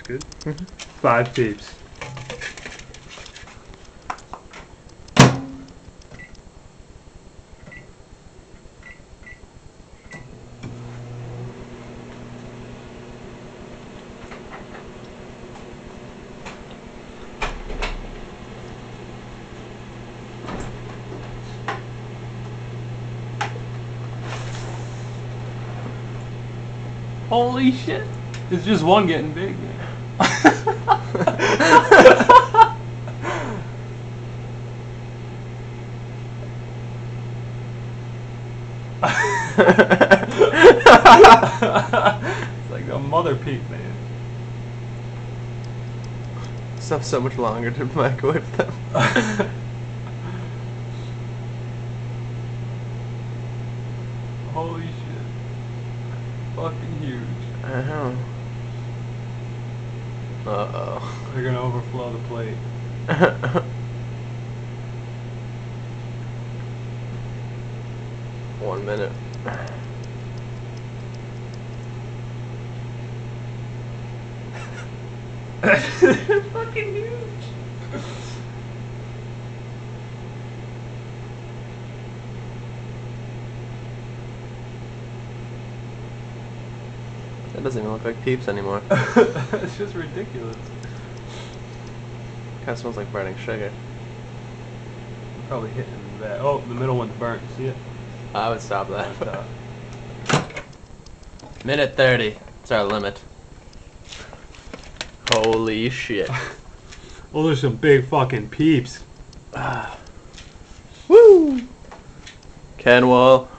good. 5 peeps. Holy shit! It's just one getting big, man. It's like a mother peep, man. Stuff's so much longer to microwave them. Holy shit. Fucking huge. I know. Uh-oh. They're gonna overflow the plate. 1 minute. They're fucking huge. That doesn't even look like peeps anymore. It's just ridiculous. Kinda smells like burning sugar. I'm probably hitting that. Oh, the middle one's burnt. See it? I would stop that. Stop. Minute 30. It's our limit. Holy shit. Oh, there's some big fucking peeps. Woo! Kenwall.